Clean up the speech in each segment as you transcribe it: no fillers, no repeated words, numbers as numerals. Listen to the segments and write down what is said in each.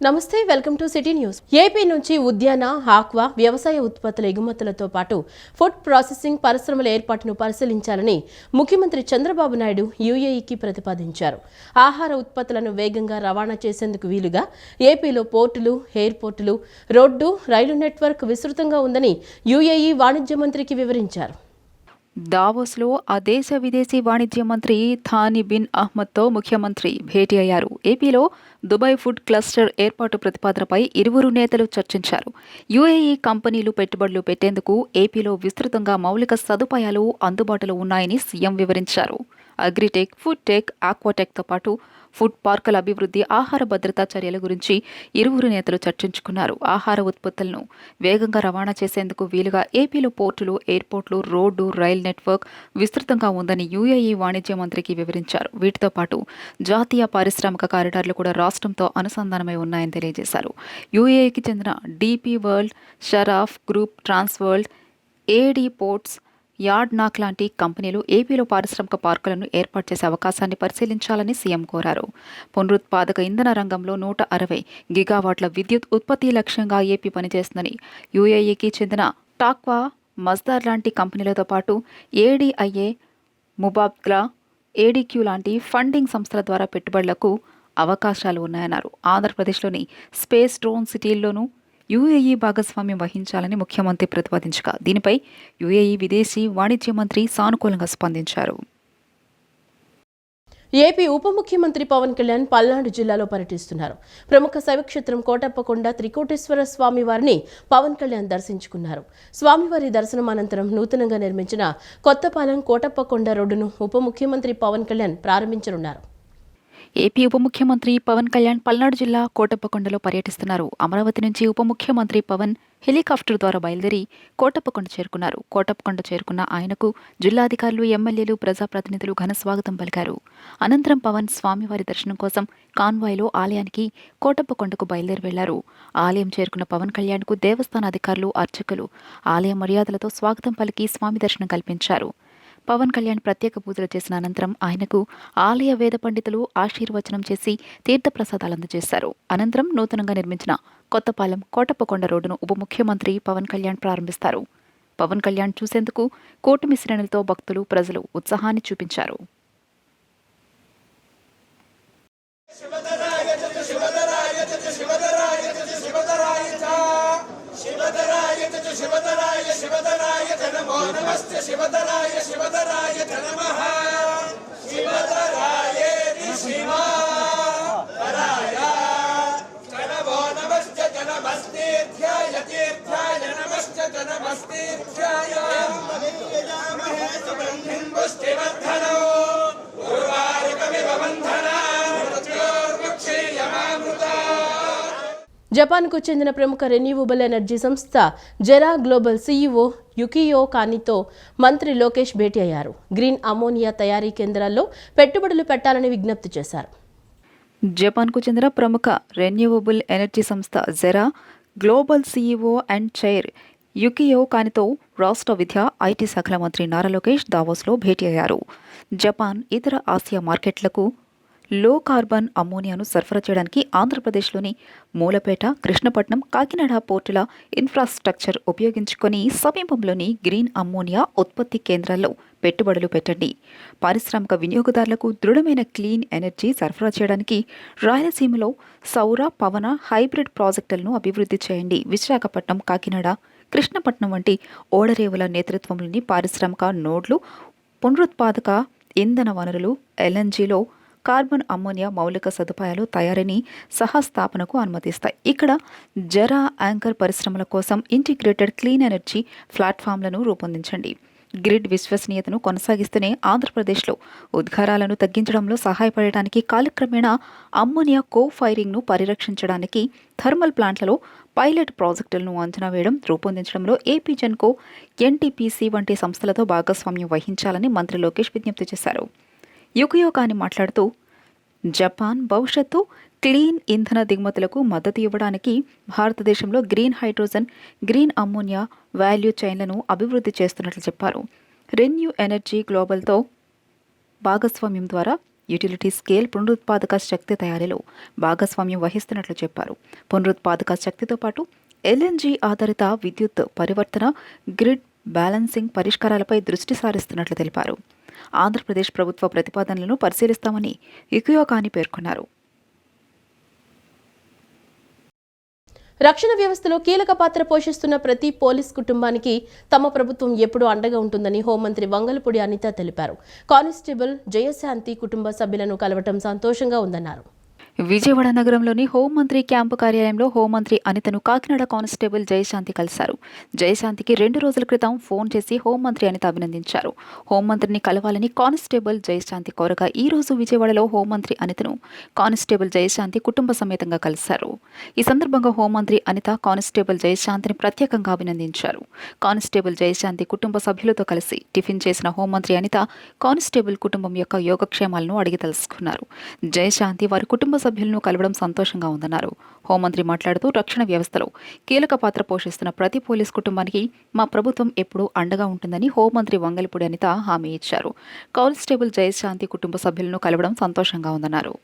నమస్తే, welcome to city news. AP నుంచి ఉద్యాన, ఆక్వా, వ్యవసాయ ఉత్పత్తుల ఎగుమతులతో పాటు ఫుడ్ ప్రాసెసింగ్ పరిశ్రమల ఏర్పాటును పరిశీలించాలని ముఖ్యమంత్రి చంద్రబాబు నాయుడు యూఏఈకి ప్రతిపాదించారు. ఆహార ఉత్పత్తులను వేగంగా రవాణా చేసేందుకు వీలుగా ఏపీలో పోర్టులు, ఎయిర్పోర్టులు, రోడ్డు, రైలు నెట్వర్క్ విస్తృతంగా ఉందని యూఏఈ వాణిజ్య మంత్రికి వివరించారు. దావోస్లో ఆ దేశ విదేశీ వాణిజ్య మంత్రి థాని బిన్ అహ్మద్తో ముఖ్యమంత్రి భేటీ అయ్యారు. ఏపీలో దుబాయ్ ఫుడ్ క్లస్టర్ ఏర్పాటు ప్రతిపాదనపై ఇరువురు నేతలు చర్చించారు. యూఏఈ కంపెనీలు పెట్టుబడులు పెట్టేందుకు ఏపీలో విస్తృతంగా మౌలిక సదుపాయాలు అందుబాటులో ఉన్నాయని సీఎం వివరించారు. అగ్రిటెక్, ఫుడ్ టెక్, ఆక్వాటెక్తో పాటు ఫుడ్ పార్కుల అభివృద్ధి, ఆహార భద్రతా చర్యల గురించి ఇరువురు నేతలు చర్చించుకున్నారు. ఆహార ఉత్పత్తులను వేగంగా రవాణా చేసేందుకు వీలుగా ఏపీలో పోర్టులు, ఎయిర్పోర్టులు, రోడ్డు, రైల్ నెట్వర్క్ విస్తృతంగా ఉందని యూఏఈ వాణిజ్య మంత్రికి వివరించారు. వీటితో పాటు జాతీయ పారిశ్రామిక కారిడార్లు కూడా రాష్ట్రంతో అనుసంధానమై ఉన్నాయని తెలియజేశారు. యూఏఈకి చెందిన డీపీ వరల్డ్, షరాఫ్ గ్రూప్, ట్రాన్స్ వరల్డ్, ఏడీ పోర్ట్స్, యార్డ్నాక్ లాంటి కంపెనీలు ఏపీలో పారిశ్రామిక పార్కులను ఏర్పాటు చేసే అవకాశాన్ని పరిశీలించాలని సీఎం కోరారు. పునరుత్పాదక ఇంధన రంగంలో 160 గిగావాట్ల విద్యుత్ ఉత్పత్తి లక్ష్యంగా ఏపీ పనిచేస్తుందని యూఏఈకి చెందిన టాక్వా, మజ్దార్ లాంటి కంపెనీలతో పాటు ఏడీఐఏ, ముబాద్లా, ఏడీక్యూ లాంటి ఫండింగ్ సంస్థల ద్వారా పెట్టుబడులకు అవకాశాలు ఉన్నాయన్నారు. ఆంధ్రప్రదేశ్లోని స్పేస్ డ్రోన్ సిటీల్లోనూ యూఏఈ భాగస్వామ్యం వహించాలని ముఖ్యమంత్రి ప్రతిపాదించగా దీనిపై యూఏఈ విదేశీ వాణిజ్య మంత్రి సానుకూలంగా స్పందించారు. ఏపీ ఉప ముఖ్యమంత్రి పవన్ కళ్యాణ్ పల్నాడు జిల్లాలో పర్యటిస్తున్నారు. ప్రముఖ శైవక్షేత్రం కోటప్పకొండ త్రికోటేశ్వర స్వామి వారిని పవన్ కళ్యాణ్ దర్శించుకున్నారు. స్వామివారి దర్శనం అనంతరం నూతనంగా నిర్మించిన కొత్తపాలెం కోటప్పకొండ రోడ్డును ఉప ముఖ్యమంత్రి పవన్ కళ్యాణ్ ప్రారంభించనున్నారు. ఏపీ ఉప ముఖ్యమంత్రి పవన్ కళ్యాణ్ పల్నాడు జిల్లా కోటప్పకొండలో పర్యటిస్తున్నారు. అమరావతి నుంచి ఉప ముఖ్యమంత్రి పవన్ హెలికాప్టర్ ద్వారా బయలుదేరి కోటప్పకొండ చేరుకున్నారు. కోటప్పకొండ చేరుకున్న ఆయనకు జిల్లాధికారులు, ఎమ్మెల్యేలు, ప్రజాప్రతినిధులు ఘన స్వాగతం పలికారు. అనంతరం పవన్ స్వామివారి దర్శనం కోసం కాన్వాయ్లో ఆలయానికి కోటప్పకొండకు బయలుదేరి వెళ్లారు. ఆలయం చేరుకున్న పవన్ కళ్యాణ్కు దేవస్థాన అధికారులు, అర్చకులు ఆలయ మర్యాదలతో స్వాగతం పలికి స్వామి దర్శనం కల్పించారు. పవన్ కళ్యాణ్ ప్రత్యేక పూజలు చేసిన అనంతరం ఆయనకు ఆలయ వేద పండితులు ఆశీర్వచనం చేసి తీర్థప్రసాదాలు అందజేశారు. అనంతరం నూతనంగా నిర్మించిన కొత్తపాలెం కోటప్పకొండ రోడ్డును ఉప ముఖ్యమంత్రి పవన్ కళ్యాణ్ ప్రారంభిస్తారు. పవన్ కళ్యాణ్ చూసేందుకు కూటమి శ్రేణులతో భక్తులు, ప్రజలు ఉత్సాహాన్ని చూపించారు. జపాన్కు చెందిన ప్రముఖ రెన్యూవబుల్ ఎనర్జీ సంస్థ జెరా గ్లోబల్ సీఈఓ యుకియో కానితో మంత్రి లోకేష్ భేటీ అయ్యారు. గ్రీన్ అమోనియా తయారీ కేంద్రాల్లో పెట్టుబడులు పెట్టాలని విజ్ఞప్తి చేశారు. జపాన్కు చెందిన ప్రముఖ రెన్యూవబుల్ ఎనర్జీ సంస్థ జెరా గ్లోబల్ సీఈఓ అండ్ చైర్ యుకియో కానితో రాష్ట్ర విద్యా, ఐటీ శాఖల మంత్రి నారా లోకేష్ దావోస్లో భేటీ అయ్యారు. జపాన్, ఇతర ఆసియా మార్కెట్లకు లో కార్బన్ అమ్మోనియాను సరఫరా చేయడానికి ఆంధ్రప్రదేశ్లోని మూలపేట, కృష్ణపట్నం, కాకినాడ పోర్టుల ఇన్ఫ్రాస్ట్రక్చర్ ఉపయోగించుకొని సమీపంలోని గ్రీన్ అమ్మోనియా ఉత్పత్తి కేంద్రాల్లో పెట్టుబడులు పెట్టండి. పారిశ్రామిక వినియోగదారులకు దృఢమైన క్లీన్ ఎనర్జీ సరఫరా చేయడానికి రాయలసీమలో సౌర, పవన, హైబ్రిడ్ ప్రాజెక్టులను అభివృద్ధి చేయండి. విశాఖపట్నం, కాకినాడ, కృష్ణపట్నం వంటి ఓడరేవుల నేతృత్వంలోని పారిశ్రామిక నోడ్లు పునరుత్పాదక ఇంధన వనరులు, ఎల్ఎన్జీలో కార్బన్ అమ్మోనియా మౌలిక సదుపాయాలు తయారీని సహస్థాపనకు అనుమతిస్తాయి. ఇక్కడ జెరా యాంకర్ పరిశ్రమల కోసం ఇంటిగ్రేటెడ్ క్లీన్ ఎనర్జీ ప్లాట్ఫామ్లను రూపొందించండి. గ్రిడ్ విశ్వసనీయతను కొనసాగిస్తూనే ఆంధ్రప్రదేశ్లో ఉద్గారాలను తగ్గించడంలో సహాయపడటానికి కాలక్రమేణా అమ్మోనియా కో ఫైరింగ్ను పరిరక్షించడానికి థర్మల్ ప్లాంట్లలో పైలట్ ప్రాజెక్టులను అంచనా వేయడం, రూపొందించడంలో ఏపీ జెన్కో, ఎన్టీపీసీ వంటి సంస్థలతో భాగస్వామ్యం వహించాలని మంత్రి లోకేష్ విజ్ఞప్తి చేశారు. యుకియో కాని మాట్లాడుతూ జపాన్ భవిష్యత్తు క్లీన్ ఇంధన దిగుమతులకు మద్దతు ఇవ్వడానికి భారతదేశంలో green hydrogen, green ammonia value చైన్లను అభివృద్ధి చేస్తున్నట్లు చెప్పారు. రెన్యూ ఎనర్జీ గ్లోబల్తో భాగస్వామ్యం ద్వారా యుటిలిటీ స్కేల్ పునరుత్పాదక శక్తి తయారీలో భాగస్వామ్యం వహిస్తున్నట్లు చెప్పారు. పునరుత్పాదక శక్తితో పాటు ఎల్ఎన్జీ ఆధారిత విద్యుత్ పరివర్తన, గ్రిడ్ బ్యాలెన్సింగ్ పరిష్కారాలపై దృష్టి సారిస్తున్నట్లు తెలిపారు. ఆంధ్రప్రదేశ్ ప్రభుత్వ ప్రతిపాదనలను పరిశీలిస్తామని ఇకుయోకాని పేర్కొన్నారు. రక్షణ వ్యవస్థలో కీలక పాత్ర పోషిస్తున్న ప్రతి పోలీస్ కుటుంబానికి తమ ప్రభుత్వం ఎప్పుడూ అండగా ఉంటుందని హోంమంత్రి వంగలపూడి అనిత తెలిపారు. కానిస్టేబుల్ జయశాంతి కుటుంబ సభ్యులను కలవటం సంతోషంగా ఉందన్నారు. విజయవాడ నగరంలోని హోంమంత్రి క్యాంపు కార్యాలయంలో హోంమంత్రి అనితను కాకినాడ కానిస్టేబుల్ జయశాంతి కలిశారు. జయశాంతికి 2 రోజుల క్రితం ఫోన్ చేసి హోంమంత్రి అనిత అభినందించారు. హోంమంత్రిని కలవాలని కానిస్టేబుల్ జయశాంతి కోరగా ఈ రోజు విజయవాడలో హోంమంత్రి అనితను కానిస్టేబుల్ జయశాంతి కుటుంబ సమేతంగా కలిశారు. ఈ సందర్భంగా హోంమంత్రి అనిత కానిస్టేబుల్ జయశాంతిని ప్రత్యేకంగా అభినందించారు. కానిస్టేబుల్ జయశాంతి కుటుంబ సభ్యులతో కలిసి టిఫిన్ చేసిన హోంమంత్రి అనిత కానిస్టేబుల్ కుటుంబం యొక్క యోగక్షేమాలను అడిగి తెలుసుకున్నారు. జయశాంతి వారి కుటుంబ సభ్యులను కలవడం సంతోషంగా ఉందన్నారు. హోంమంత్రి మాట్లాడుతూ రక్షణ వ్యవస్థలో కీలక పాత్ర పోషిస్తున్న ప్రతి పోలీస్ కుటుంబానికి మా ప్రభుత్వం ఎప్పుడూ అండగా ఉంటుందని హోంమంత్రి వంగలపూడి అనిత హామీ ఇచ్చారు. కానిస్టేబుల్ జయశాంతి కుటుంబ సభ్యులను కలవడం సంతోషంగా ఉందన్నారు.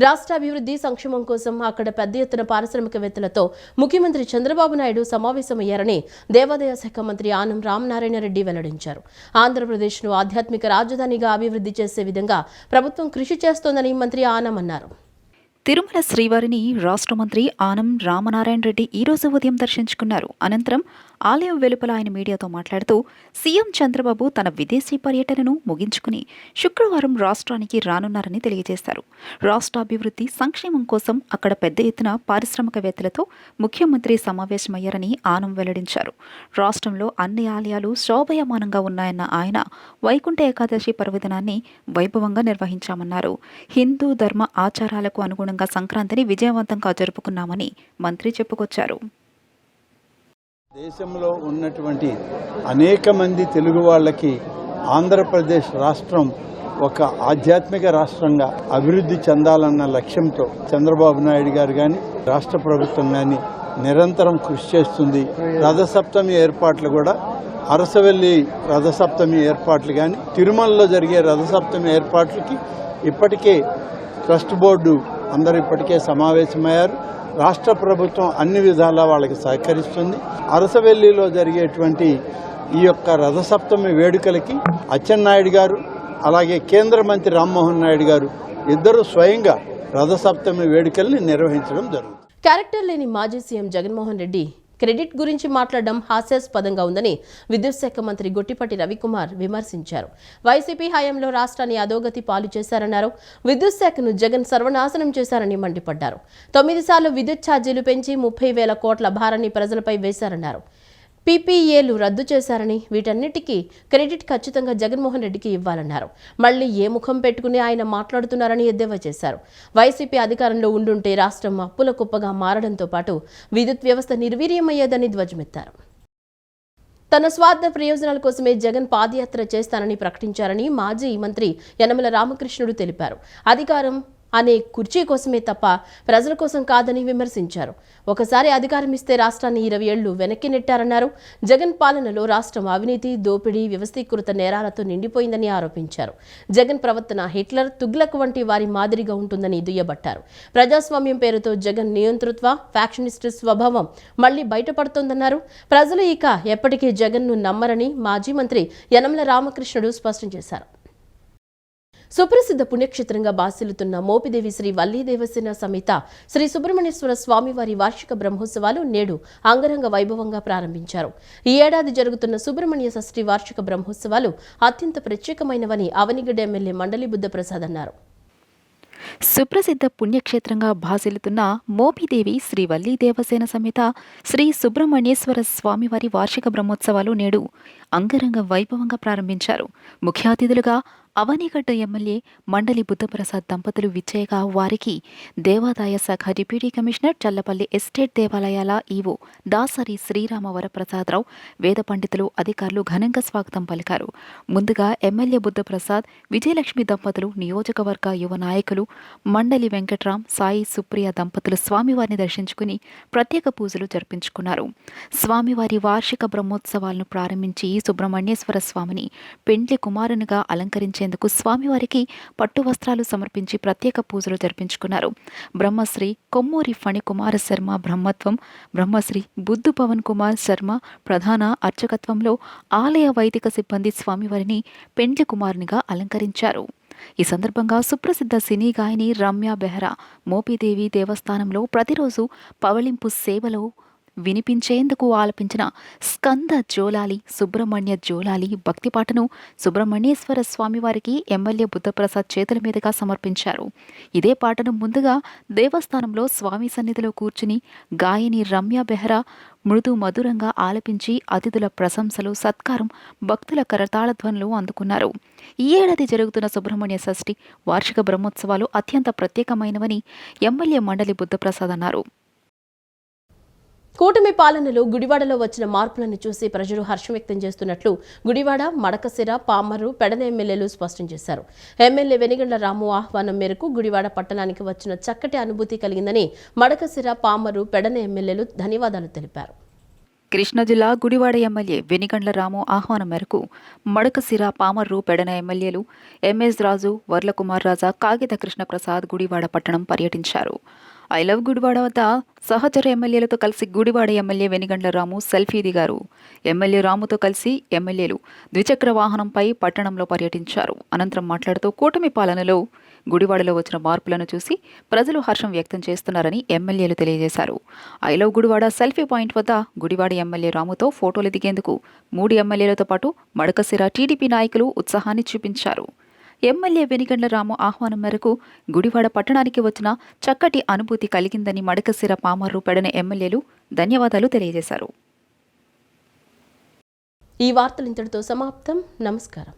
రాష్ట్ర అభివృద్ధి సంక్షేమం కోసం అక్కడ పెద్ద ఎత్తున పారిశ్రామికవేత్తలతో ముఖ్యమంత్రి చంద్రబాబు నాయుడు సమావేశమయ్యారని దేవాదాయ శాఖ మంత్రి ఆనం రామనారాయణ రెడ్డి వెల్లడించారు. ఆంధ్రప్రదేశ్ను ఆధ్యాత్మిక రాజధానిగా అభివృద్ధి చేసే విధంగా ప్రభుత్వం కృషి చేస్తోందని మంత్రి ఆనం అన్నారు. తిరుమల శ్రీవారిని రాష్ట్ర మంత్రి ఆనం రామనారాయణ రెడ్డి ఈ రోజు ఉదయం దర్శించుకున్నారు. అనంతరం ఆలయం వెలుపల ఆయన మీడియాతో మాట్లాడుతూ సీఎం చంద్రబాబు తన విదేశీ పర్యటనను ముగించుకుని శుక్రవారం రాష్ట్రానికి రానున్నారని తెలియజేశారు. రాష్ట్ర అభివృద్ధి సంక్షేమం కోసం అక్కడ పెద్ద ఎత్తున పారిశ్రామికవేత్తలతో ముఖ్యమంత్రి సమావేశమయ్యారని ఆనం వెల్లడించారు. రాష్ట్రంలో అన్ని ఆలయాలు శోభయమానంగా ఉన్నాయన్న ఆయన వైకుంఠ ఏకాదశి పర్వదినాన్ని వైభవంగా నిర్వహించామన్నారు. హిందూ ధర్మ ఆచారాలకు అనుగుణంగా సంక్రాంతిని విజయవంతంగా జరుపుకున్నామని మంత్రి చెప్పుకొచ్చారు. దేశంలో ఉన్నటువంటి అనేక మంది తెలుగు వాళ్ళకి ఆంధ్రప్రదేశ్ రాష్ట్రం ఒక ఆధ్యాత్మిక రాష్ట్రంగా అభివృద్ధి చెందాలన్న లక్ష్యంతో చంద్రబాబు నాయుడు గారు కానీ రాష్ట్ర ప్రభుత్వం కానీ నిరంతరం కృషి చేస్తుంది. రథసప్తమి ఏర్పాట్లు కూడా అరసవెల్లి రథసప్తమి ఏర్పాట్లు కానీ తిరుమలలో జరిగే రథసప్తమి ఏర్పాట్లకి ఇప్పటికే ట్రస్ట్ బోర్డు అందరూ ఇప్పటికే సమావేశమయ్యారు. రాష్ట్ర ప్రభుత్వం అన్ని విధాలా వాళ్ళకి సహకరిస్తుంది. అరసవెల్లిలో జరిగేటువంటి ఈ యొక్క రథసప్తమి వేడుకలకి అచ్చెన్నాయుడు గారు అలాగే కేంద్ర మంత్రి రామ్మోహన్ నాయుడు గారు ఇద్దరు స్వయంగా రథసప్తమి వేడుకల్ని నిర్వహించడం జరుగుతుంది. క్యారెక్టర్ లేని మాజీ సీఎం జగన్మోహన్ రెడ్డి క్రెడిట్ గురించి మాట్లాడడం హాస్యాస్పదంగా ఉందని విద్యుత్ శాఖ మంత్రి గొట్టిపాటి రవికుమార్ విమర్శించారు. వైసీపీ హయాంలో రాష్ట్రాన్ని అధోగతి పాలు చేశారన్నారు. విద్యుత్ శాఖను జగన్ సర్వనాశనం చేశారని మండిపడ్డారు. 9 సార్లు విద్యుత్ ఛార్జీలు పెంచి 30,000 కోట్ల భారాన్ని ప్రజలపై వేశారన్నారు. పీపీఏలు రద్దు చేశారని వీటన్నిటికీ క్రెడిట్ ఖచ్చితంగా జగన్మోహన్ రెడ్డికి ఇవ్వాలన్నారు. మళ్లీ ఏ ముఖం పెట్టుకుని ఆయన మాట్లాడుతున్నారని ఎద్దేవా చేశారు. వైసీపీ అధికారంలో ఉండుంటే రాష్ట్రం అప్పుల కుప్పగా మారడంతో పాటు విద్యుత్ వ్యవస్థ నిర్వీర్యమయ్యేదని ధ్వజమెత్తారు. తన స్వార్థ ప్రయోజనాల కోసమే జగన్ పాదయాత్ర చేస్తానని ప్రకటించారని మాజీ మంత్రి యనమల రామకృష్ణుడు తెలిపారు. అధికారం అనే కుర్చీ కోసమే తప్ప ప్రజల కోసం కాదని విమర్శించారు. ఒకసారి అధికారం ఇస్తే రాష్ట్రాన్ని 20 ఏళ్లు వెనక్కి నెట్టారన్నారు. జగన్ పాలనలో రాష్ట్రం అవినీతి, దోపిడీ, వ్యవస్థీకృత నేరాలతో నిండిపోయిందని ఆరోపించారు. జగన్ ప్రవర్తన హిట్లర్, తుగ్లక్ వంటి వారి మాదిరిగా ఉంటుందని దుయ్యబట్టారు. ప్రజాస్వామ్యం పేరుతో జగన్ నియంతృత్వ, ఫ్యాక్షనిస్ట్ స్వభావం మళ్లీ బయటపడుతోందన్నారు. ప్రజలు ఇక ఎప్పటికీ జగన్ను నమ్మరని మాజీ మంత్రి యనమల రామకృష్ణుడు స్పష్టం చేశారు. సుప్రసిద్ధ పుణ్యక్షేత్రంగా బాసిల్లుతున్న మోపిదేవి శ్రీ వల్లీ దేవసేన సమేత శ్రీ సుబ్రహ్మణ్యేశ్వర స్వామివారి వార్షిక బ్రహ్మోత్సవాలు నేడు అంగరంగ వైభవంగా ప్రారంభించారు. ఈ ఏడాది జరుగుతున్న సుబ్రహ్మణ్య షష్ఠి వార్షిక బ్రహ్మోత్సవాలు అత్యంత ప్రత్యేకమైనవని అవనిగడ్డ ఎమ్మెల్యే మండలి బుద్ధప్రసాద్ అన్నారు. సుప్రసిద్ధ పుణ్యక్షేత్రంగా భాసిల్లుతున్న మోపిదేవి శ్రీ వల్లీ దేవసేన సమేత శ్రీ సుబ్రహ్మణ్యేశ్వర స్వామివారి వార్షిక బ్రహ్మోత్సవాలు నేడు అంగరంగ వైభవంగా ప్రారంభించారు. ముఖ్య అతిథులుగా అవనిగడ్డ ఎమ్మెల్యే మండలి బుద్ధప్రసాద్ దంపతులు విచ్చేయగా వారికి దేవాదాయ శాఖ డిప్యూటీ కమిషనర్ చల్లపల్లి ఎస్టేట్ దేవాలయాల ఈవో దాసరి శ్రీరామ వరప్రసాదరావు, వేద పండితులు, అధికారులు ఘనంగా స్వాగతం పలికారు. ముందుగా ఎమ్మెల్యే బుద్ధప్రసాద్, విజయలక్ష్మి దంపతులు, నియోజకవర్గ యువ నాయకులు మండలి వెంకట్రాం, సాయి సుప్రియ దంపతులు స్వామివారిని దర్శించుకుని ప్రత్యేక పూజలు జరిపించుకున్నారు. స్వామివారి వార్షిక బ్రహ్మోత్సవాలను ప్రారంభించి సుబ్రహ్మణ్యేశ్వర స్వామిని పెండ్లి కుమారునిగా అలంకరించి కల్పించేందుకు స్వామివారికి పట్టు వస్త్రాలు సమర్పించి ప్రత్యేక పూజలు జరిపించుకున్నారు. బ్రహ్మశ్రీ కొమ్మూరి ఫణికుమార శర్మ బ్రహ్మత్వం, బ్రహ్మశ్రీ బుద్ధు పవన్ కుమార్ శర్మ ప్రధాన అర్చకత్వంలో ఆలయ వైదిక సిబ్బంది స్వామివారిని పెండ్లి కుమారునిగా అలంకరించారు. ఈ సందర్భంగా సుప్రసిద్ధ సినీ గాయని రమ్య బెహ్రా మోపిదేవి దేవస్థానంలో ప్రతిరోజు పవళింపు సేవలో వినిపించేందుకు ఆలపించిన స్కంద జోలాలి సుబ్రహ్మణ్య జోలాలి భక్తిపాటను సుబ్రహ్మణ్యేశ్వర స్వామివారికి ఎమ్మెల్యే బుద్ధప్రసాద్ చేతుల మీదుగా సమర్పించారు. ఇదే పాటను ముందుగా దేవస్థానంలో స్వామి సన్నిధిలో కూర్చుని గాయని రమ్య బెహ్రా మృదు మధురంగా ఆలపించి అతిథుల ప్రశంసలు, సత్కారం, భక్తుల కరతాళధ్వనులు అందుకున్నారు. ఈ ఏడాది జరుగుతున్న సుబ్రహ్మణ్య షష్ఠి వార్షిక బ్రహ్మోత్సవాలు అత్యంత ప్రత్యేకమైనవని ఎమ్మెల్యే మండలి బుద్ధప్రసాద్ అన్నారు. కూటమి పాలనలో గుడివాడలో వచ్చిన మార్పులను చూసి ప్రజలు హర్షం వ్యక్తం చేస్తున్నట్లు గుడివాడ, మడకశిర, పామర్రు, పెడన ఎమ్మెల్యేలు స్పష్టం చేశారు. ఎమ్మెల్యే వెనిగండ్ల రాము ఆహ్వానం మేరకు గుడివాడ పట్టణానికి వచ్చిన చక్కటి అనుభూతి కలిగిందని మడకశిర, పామర్రు, పెడన ఎమ్మెల్యేలు ధన్యవాదాలు తెలిపారు. కృష్ణా జిల్లా గుడివాడ ఎమ్మెల్యే వెనిగండ్ల రాము ఆహ్వానం మేరకు మడకశిర, పామర్రు, పెడన ఎమ్మెల్యేలు ఎంఎస్ రాజు, వర్లకుమార్ రాజా, కాగిత కృష్ణప్రసాద్ గుడివాడ పట్టణం పర్యటించారు. ఐ లవ్ గుడివాడ వద్ద సహచర ఎమ్మెల్యేలతో కలిసి గుడివాడ ఎమ్మెల్యే వెనిగండ్ల రాము సెల్ఫీ దిగారు. ఎమ్మెల్యే రాముతో కలిసి ఎమ్మెల్యేలు ద్విచక్ర వాహనంపై పట్టణంలో పర్యటించారు. అనంతరం మాట్లాడుతూ కూటమి పాలనలో గుడివాడలో వచ్చిన మార్పులను చూసి ప్రజలు హర్షం వ్యక్తం చేస్తున్నారని ఎమ్మెల్యేలు తెలియజేశారు. I love Gudivada selfie point వద్ద గుడివాడ ఎమ్మెల్యే రాముతో ఫోటోలు దిగేందుకు 3 ఎమ్మెల్యేలతో పాటు మడకశిర టీడీపీ నాయకులు ఉత్సాహాన్ని చూపించారు. ఎమ్మెల్యే వెనిగండ్ల రాము ఆహ్వానం మేరకు గుడివాడ పట్టణానికి వచ్చిన చక్కటి అనుభూతి కలిగిందని మడకశిర, పామర్రు, పెడన ఎమ్మెల్యేలు ధన్యవాదాలు తెలియజేశారు. ఈ వార్తలు ఇంతటితో సమాప్తం. నమస్కారం.